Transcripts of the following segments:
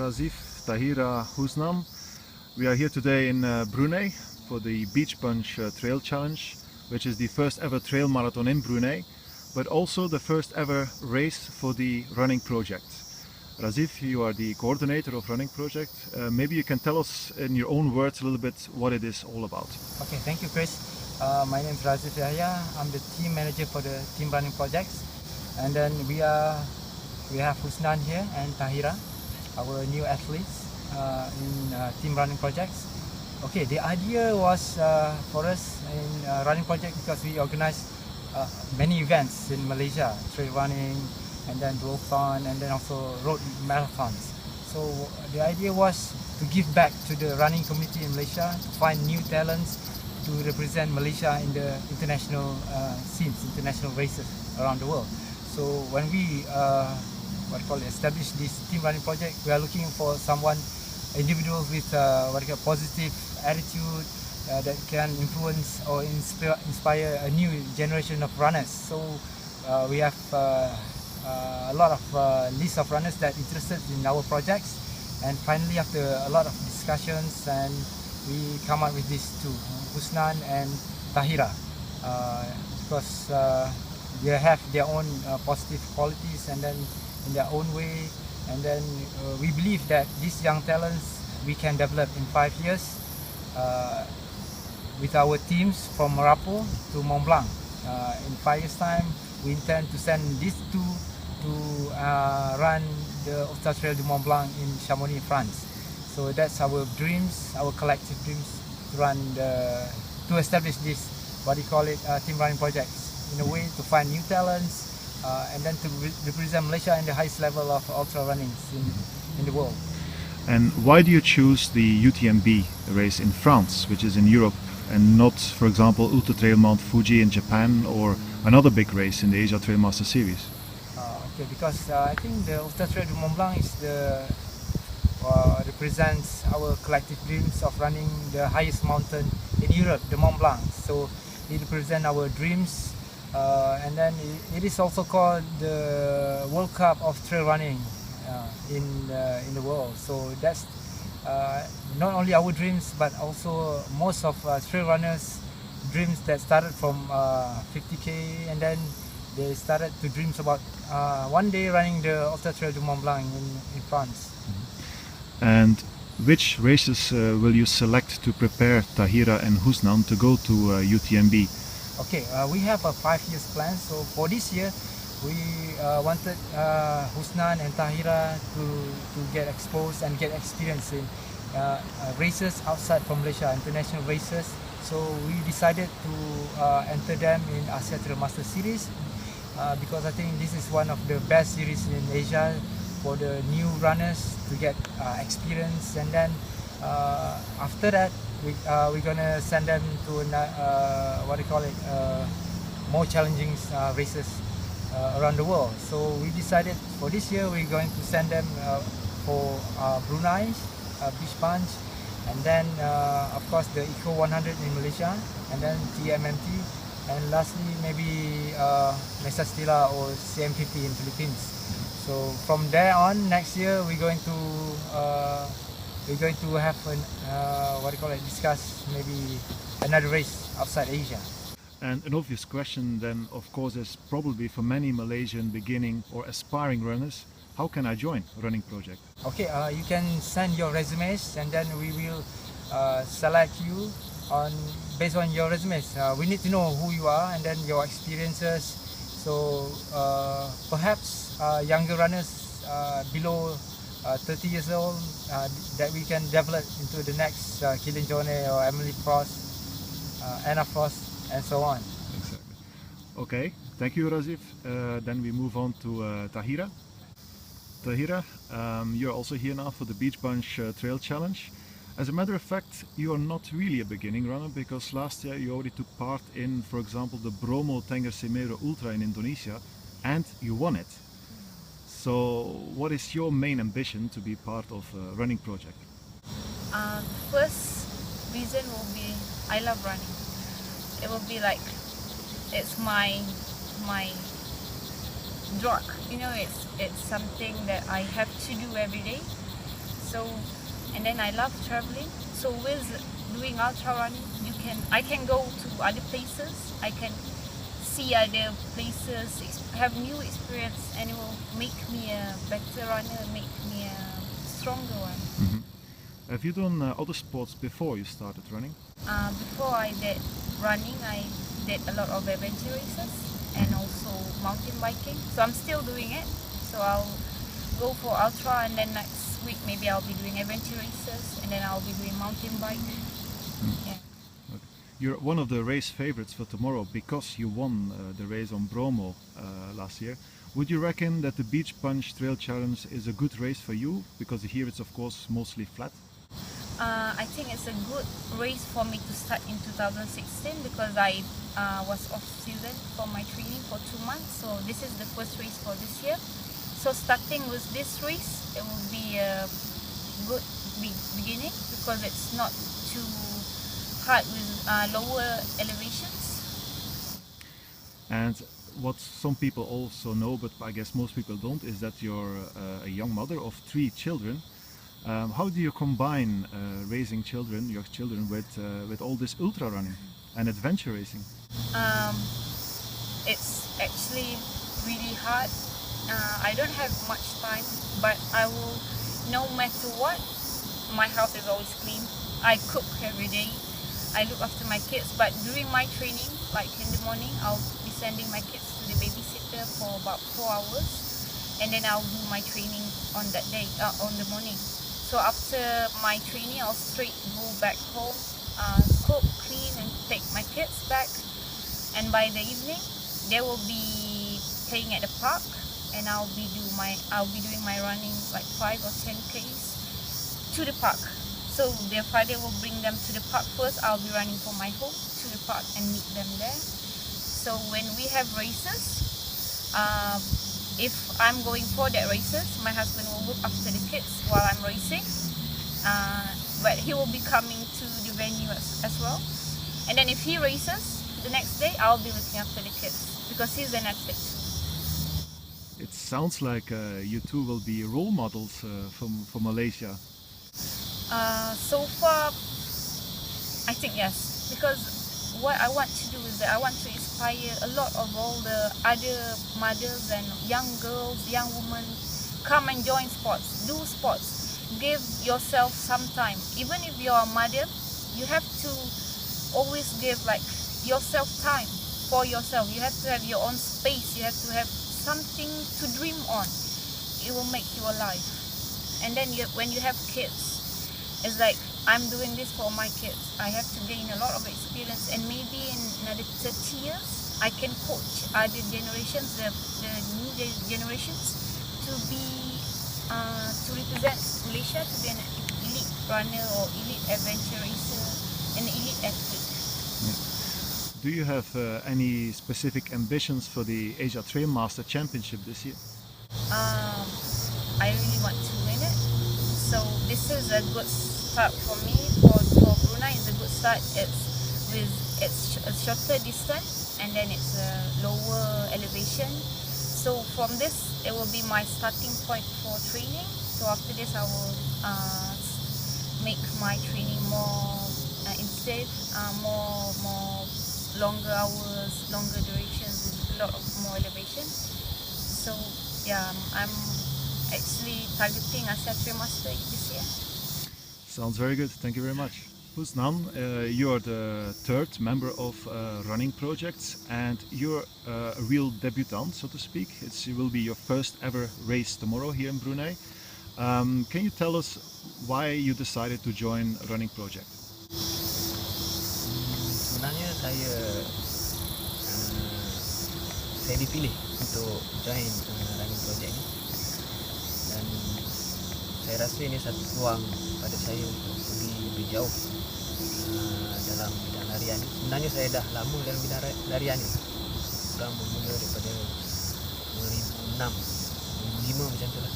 Razif, Tahira, Husnan. We are here today in Brunei for the Beach Bunch Trail Challenge, which is the first ever trail marathon in Brunei, but also the first ever race for the running project. Razif, you are the coordinator of running project. Maybe you can tell us in your own words a little bit what it is all about. Okay, thank you, Chris. My name is Razif Yahya. I'm the team manager for the team running projects, and then we have Husnan here and Tahira, our new athletes in team running projects. Okay, the idea was for us in running project because we organize many events in Malaysia, trail running, and then roadthon, and then also road marathons. So the idea was to give back to the running community in Malaysia, to find new talents to represent Malaysia in the international scenes, international races around the world. So when we establish this team running project, we are looking for individuals with positive attitude that can influence or inspire a new generation of runners. So we have a lot of list of runners that interested in our projects, and finally after a lot of discussions, and we come up with these two, Husnan and Tahira, because they have their own positive qualities, and then in their own way, and then we believe that these young talents we can develop in 5 years with our teams from Marapo to Mont Blanc. In 5 years time, we intend to send these two to run the Ultra Trail du Mont Blanc in Chamonix, France. So that's our dreams, our collective dreams, to establish this, team running projects, in a way to find new talents, and then to represent Malaysia in the highest level of ultra running in the world. And why do you choose the UTMB race in France, which is in Europe, and not, for example, Ultra Trail Mount Fuji in Japan or another big race in the Asia Trail Master Series? Okay, because I think the Ultra Trail du Mont Blanc is represents our collective dreams of running the highest mountain in Europe, the Mont Blanc. So it represents our dreams, and then it is also called the World Cup of trail running in the world. So that's not only our dreams, but also most of trail runners' dreams that started from 50k, and then they started to dreams about one day running the Ultra Trail du Mont Blanc in France. And which races will you select to prepare Tahira and Husnan to go to UTMB? Okay, we have a 5 years plan. So for this year, we wanted Husnan and Tahira to get exposed and get experience in races outside from Malaysia, international races. So we decided to enter them in Asia Trail Master Series because I think this is one of the best series in Asia for the new runners to get experience, and then after that we're gonna send them to more challenging races around the world. So we decided for this year we're going to send them for Brunei, Beach Bunch, and then of course the Eco 100 in Malaysia, and then TMMT, and lastly maybe Mesa Stila or CM50 in Philippines. So from there on, next year we're going to have discuss maybe another race outside Asia. And an obvious question then, of course, is probably for many Malaysian beginning or aspiring runners, how can I join a running project? Okay, you can send your resumes, and then we will select you based on your resumes. We need to know who you are and then your experiences. So perhaps younger runners below 30 years old that we can develop into the next Kylian Jornet or Emily Frost, Anna Frost, and so on. Exactly. Okay, thank you, Razif. Then we move on to Tahira. Tahira, you're also here now for the Beach Bunch Trail Challenge. As a matter of fact, you are not really a beginning runner, because last year you already took part in, for example, the Bromo Tengger Semeru Ultra in Indonesia, and you won it. So what is your main ambition to be part of a running project? First reason will be I love running. It will be like it's my drug. You know, it's something that I have to do every day. So, and then I love traveling. So with doing ultra running, I can go to other places. I can see other places, have new experience, and it will make me a better runner, make me a stronger one. Mm-hmm. Have you done other sports before you started running? Before I did running, I did a lot of adventure races and also mountain biking. So I'm still doing it. So I'll go for ultra, and then next week maybe I'll be doing adventure races, and then I'll be doing mountain bike. Yeah. Okay. You're one of the race favorites for tomorrow because you won the race on Bromo last year. Would you reckon that the Beach Punch Trail Challenge is a good race for you? Because here it's of course mostly flat. I think it's a good race for me to start in 2016 because I was off season for my training for 2 months. So this is the first race for this year. So starting with this race, it will be a good beginning because it's not too hard with lower elevations. And what some people also know, but I guess most people don't, is that you're a young mother of 3 children. How do you combine raising your children with all this ultra running and adventure racing? It's actually really hard. I don't have much time, but I will, no matter what, my house is always clean. I cook every day. I look after my kids, but during my training, like in the morning, I'll be sending my kids to the babysitter for about 4 hours, and then I'll do my training on that day, on the morning. So after my training, I'll straight go back home, cook, clean, and take my kids back. And by the evening, they will be playing at the park, and I'll be doing my running like 5 or 10 k's to the park. So their father will bring them to the park first. I'll be running from my home to the park and meet them there. So when we have races, if I'm going for that races, my husband will look after the kids while I'm racing. But he will be coming to the venue as well. And then if he races, the next day I'll be looking after the kids because he's an athlete. It sounds like you two will be role models for Malaysia. So far, I think yes, because what I want to do is that I want to inspire a lot of all the other mothers and young girls, young women, come and join sports, do sports, give yourself some time. Even if you're a mother, you have to always give like yourself time for yourself. You have to have your own space, you have to have something to dream on. It will make you alive. And then when you have kids, it's like, I'm doing this for my kids. I have to gain a lot of experience, and maybe in another 30 years, I can coach other generations, the new generations, to represent Malaysia, to be an elite runner or elite adventure racer, an elite athlete. Do you have any specific ambitions for the Asia Trail Master Championship this year? I really want to win it. So this is a good start for me. For Brunei, it's a good start. It's a shorter distance, and then it's a lower elevation. So from this, it will be my starting point for training. So after this, I will make my training more intensive, more longer hours, longer durations, with a lot of more elevation. So yeah, I'm actually targeting Asia Trail Master this year. Sounds very good. Thank you very much. Husnan, you are the 3rd member of Running Projects, and you're a real debutant, so to speak. It will be your first ever race tomorrow here in Brunei. Can you tell us why you decided to join Running Project? Sebenarnya saya dipilih untuk join Running Project ni, dan saya rasa ini satu peluang pada saya untuk pergi lebih jauh dalam bidang larian. Sebenarnya saya dah lama dalam bidang larian ni, kurang bermula daripada 2006, 2005 macam tu lah.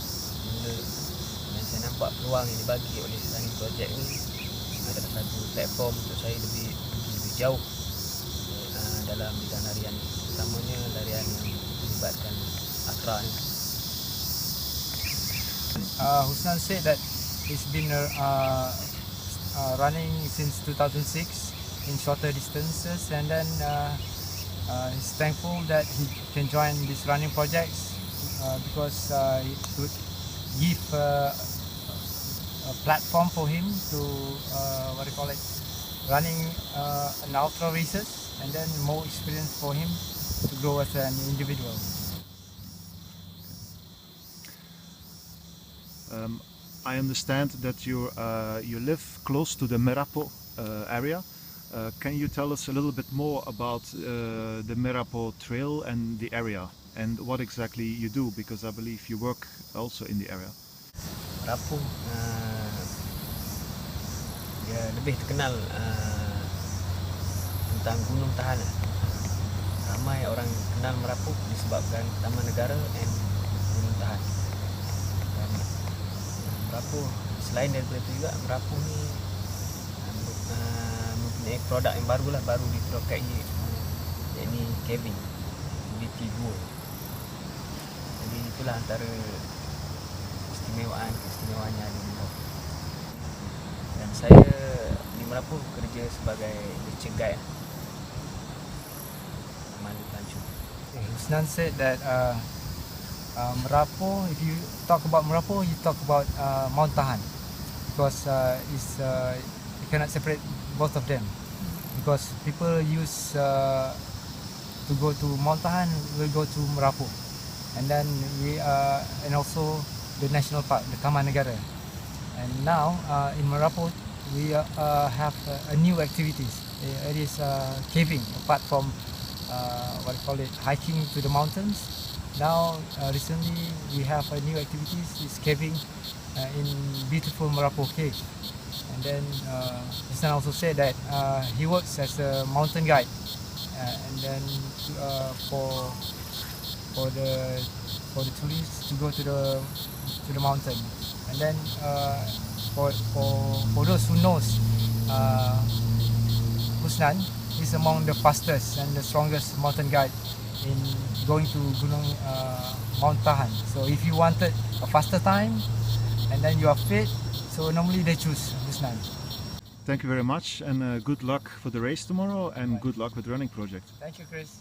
Dan saya nampak peluang yang dibagi oleh Running Project ni adalah satu platform untuk saya lebih jauh dalam bidang larian, utamanya larian yang melibatkan ultra ni. Husnan said that He's been running since 2006 in shorter distances, and then he's thankful that he can join these running projects because it would give a platform for him to running an ultra races, and then more experience for him to grow as an individual. I understand that you live close to the Merapo area. Can you tell us a little bit more about the Merapo Trail and the area, and what exactly you do, because I believe you work also in the area? Merapo dia lebih terkenal tentang gunung tahan. Ramai orang kenal Merapo disebabkan taman negara dan gunung tahan. Dan Merapo selain daripada itu juga, Merapo ni mempunyai produk yang baru diproduksi, yakni caving, ability gua. Jadi itulah antara keistimewaannya di Merapo. Dan saya di Merapo kerja sebagai lecture guide, pemandu pelancong. Husnan said that Merapo, if you talk about Merapo, you talk about Mount Tahan, because you cannot separate both of them, because people use to go to Mount Tahan will go to Merapo, and then and also the national park, the Taman Negara. And now in Merapo we have a new activities. It is caving, apart from hiking to the mountains. Now recently we have a new activities, is caving in beautiful Merapo cave. And then Husnan also said that he works as a mountain guide, and then for the tourists to go to the mountain. And then for those who knows, Husnan is among the fastest and the strongest mountain guide in going to Mount Tahan. So if you wanted a faster time and then you are fit, so normally they choose Husnan. Thank you very much, and good luck for the race tomorrow, and good luck with the running project. Thank you, Chris.